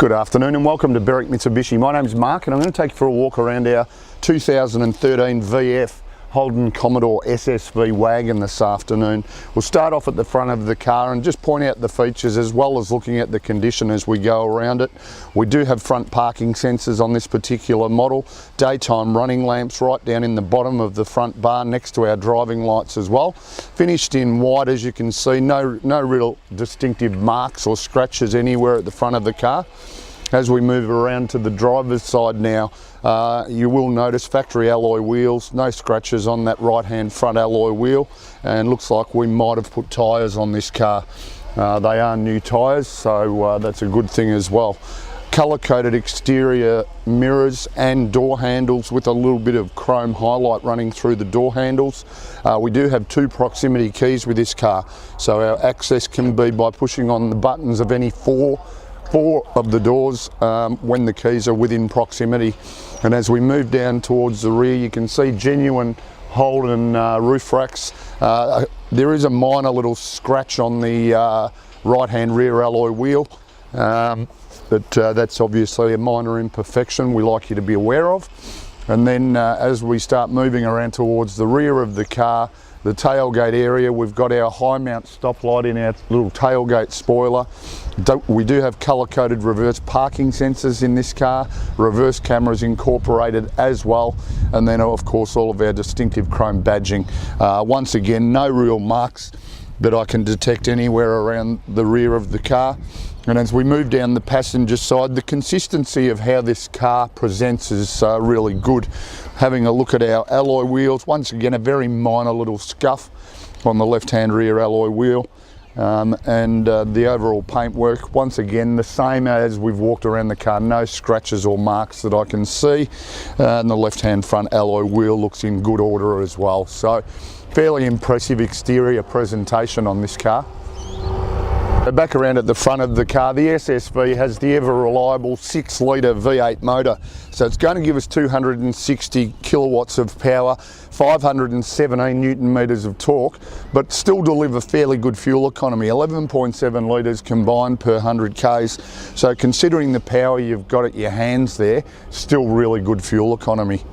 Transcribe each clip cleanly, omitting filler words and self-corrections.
Good afternoon and welcome to Berwick Mitsubishi. My name's Mark and I'm going to take you for a walk around our 2013 VF Holden Commodore SSV wagon this afternoon. We'll start off at the front of the car and just point out the features as well as looking at the condition as we go around it. We do have front parking sensors on this particular model, daytime running lamps right down in the bottom of the front bar next to our driving lights as well. Finished in white, as you can see, no real distinctive marks or scratches anywhere at the front of the car. As we move around to the driver's side now, you will notice factory alloy wheels, no scratches on that right hand front alloy wheel, and looks like we might have put tyres on this car. They are new tyres, so that's a good thing as well. Colour coded exterior mirrors and door handles with a little bit of chrome highlight running through the door handles. We do have two proximity keys with this car, so our access can be by pushing on the buttons of any four of the doors when the keys are within proximity. And as we move down towards the rear, you can see genuine Holden roof racks. There is a minor little scratch on the right hand rear alloy wheel, but that's obviously a minor imperfection we like you to be aware of. And then as we start moving around towards the rear of the car, the tailgate area, we've got our high mount stoplight in our little tailgate spoiler. We do have colour coded reverse parking sensors in this car, reverse cameras incorporated as well, and then of course all of our distinctive chrome badging. Once again, no real marks that I can detect anywhere around the rear of the car. And as we move down the passenger side, the consistency of how this car presents is really good. Having a look at our alloy wheels, once again a very minor little scuff on the left hand rear alloy wheel, and the overall paintwork, once again the same as we've walked around the car, no scratches or marks that I can see, and the left hand front alloy wheel looks in good order as well. So fairly impressive exterior presentation on this car. Back around at the front of the car, the SSV has the ever reliable 6-litre V8 motor. So it's going to give us 260 kilowatts of power, 517 Newton meters of torque, but still deliver fairly good fuel economy, 11.7 litres combined per 100 Ks. So considering the power you've got at your hands there, still really good fuel economy.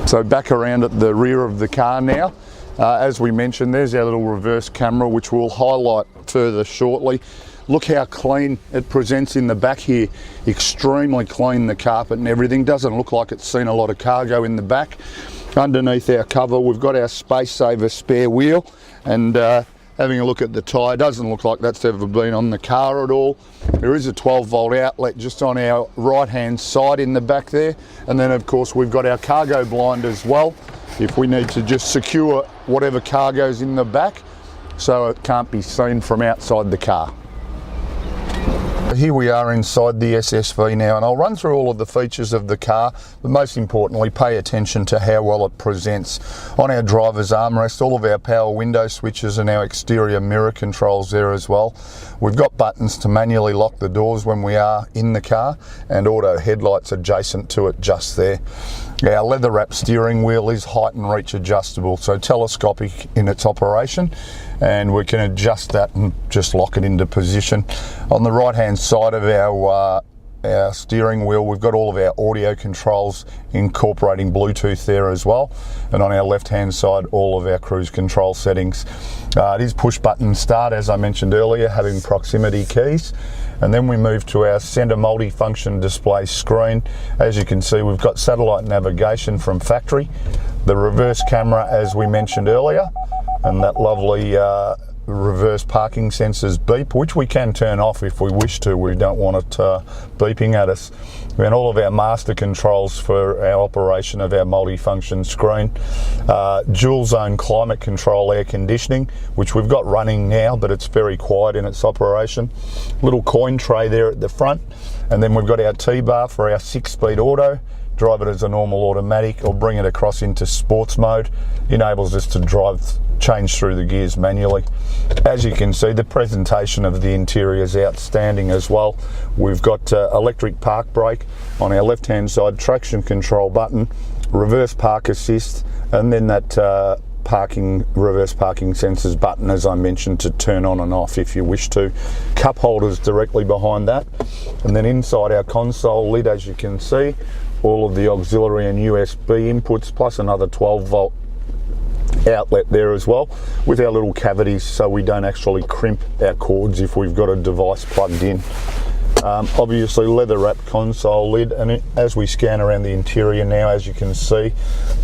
So back around at the rear of the car now. As we mentioned, there's our little reverse camera, which we'll highlight further shortly. Look how clean it presents in the back here. Extremely clean, the carpet and everything. Doesn't look like it's seen a lot of cargo in the back. Underneath our cover, we've got our space saver spare wheel, and having a look at the tyre, doesn't look like that's ever been on the car at all. There is a 12-volt outlet just on our right-hand side in the back there. And then, of course, we've got our cargo blind as well, if we need to just secure whatever cargo's in the back so it can't be seen from outside the car. Here we are inside the SSV now, and I'll run through all of the features of the car, but most importantly pay attention to how well it presents. On our driver's armrest, all of our power window switches and our exterior mirror controls there as well. We've got buttons to manually lock the doors when we are in the car, and auto headlights adjacent to it just there. Our leather wrap steering wheel is height and reach adjustable, so telescopic in its operation, and we can adjust that and just lock it into position. On the right hand side of our steering wheel, we've got all of our audio controls incorporating Bluetooth there as well, and on our left hand side all of our cruise control settings. It is push button start, as I mentioned earlier, having proximity keys. And then we move to our centre multi-function display screen. As you can see, we've got satellite navigation from factory, the reverse camera as we mentioned earlier, and that lovely reverse parking sensors beep, which we can turn off if we wish to. We don't want it beeping at us. And all of our master controls for our operation of our multi-function screen. Dual zone climate control air conditioning, which we've got running now, but it's very quiet in its operation. Little coin tray there at the front, and then we've got our T-bar for our 6-speed auto. Drive it as a normal automatic or bring it across into sports mode. Enables us to change through the gears manually. As you can see, the presentation of the interior is outstanding as well. We've got electric park brake on our left hand side, traction control button, reverse park assist, and then that reverse parking sensors button, as I mentioned, to turn on and off if you wish to. Cup holders directly behind that. And then inside our console lid, as you can see, all of the auxiliary and USB inputs, plus another 12-volt outlet there as well, with our little cavities so we don't actually crimp our cords if we've got a device plugged in. Obviously leather wrapped console lid, and as we scan around the interior now, as you can see,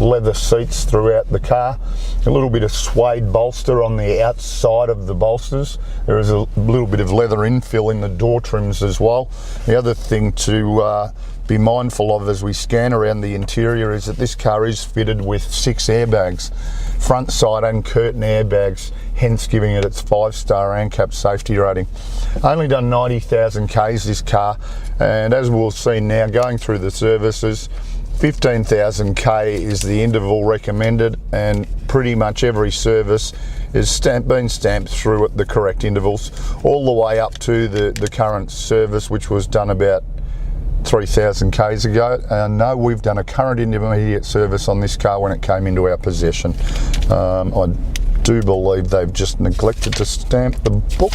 leather seats throughout the car, a little bit of suede bolster on the outside of the bolsters. There is a little bit of leather infill in the door trims as well. The other thing to be mindful of as we scan around the interior is that this car is fitted with 6 airbags, front, side and curtain airbags, hence giving it its 5-star ANCAP safety rating. Only done 90,000 Ks this car, and as we'll see now going through the services, 15,000 K is the interval recommended, and pretty much every service is been stamped through at the correct intervals, all the way up to the current service, which was done about 3,000 Ks ago. No, we've done a current intermediate service on this car when it came into our possession. I do believe they've just neglected to stamp the book,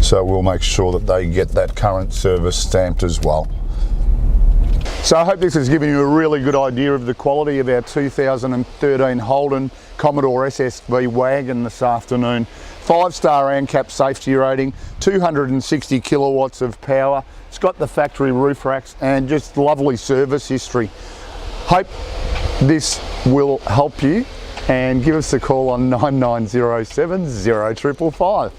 so we'll make sure that they get that current service stamped as well. So I hope this has given you a really good idea of the quality of our 2013 Holden Commodore SSV wagon this afternoon. 5-star ANCAP safety rating, 260 kilowatts of power. It's got the factory roof racks and just lovely service history. Hope this will help you, and give us a call on 9907 0555.